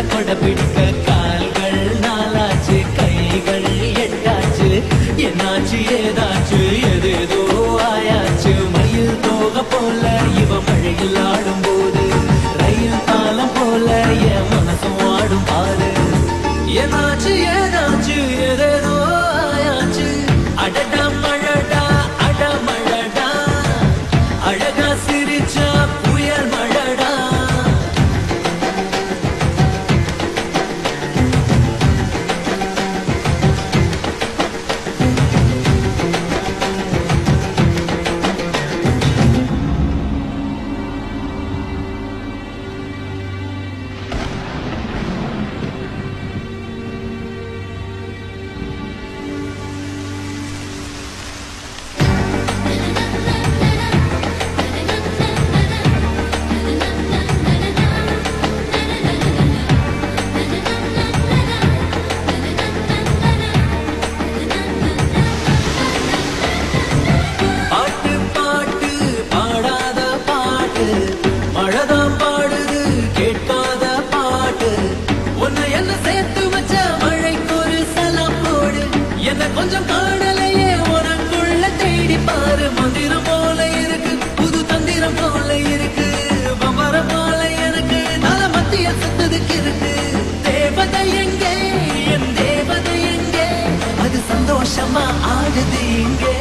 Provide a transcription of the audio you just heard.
கொட பிடிக்க கால்கள் நாளாச்சு கைகள் எட்டாச்சு என்னாச்சு ஏதாச்சு எதேதோ ஆயாச்சு மயில் தோக போல இவ மழையில் ஆடும் போது ரயில் பாலம் போல என் மனசும் ஆடும் பாரு என்னாச்சு ஏதாச்சு எதேதோ ஆயாச்சு அடடா மழடா அட மழடா அழகா சிரிச்சா புயல் மழடா மழதான் பாடுது கேட்காத பாட்டு உன்னை என்ன சேர்த்து வச்ச மழைக்கு ஒரு சலாம் போடு என்ன கொஞ்சம் காணலையே உனக்குள்ள தேடி பாரு மந்திரம் போல இருக்கு புது தந்திரம் போல இருக்கு பம்பரம் போல எனக்கு தல மத்திய சுத்ததுக்கு இருக்கு தேவதை எங்கே என் தேவதை எங்கே அது சந்தோஷமா ஆடுது இங்கே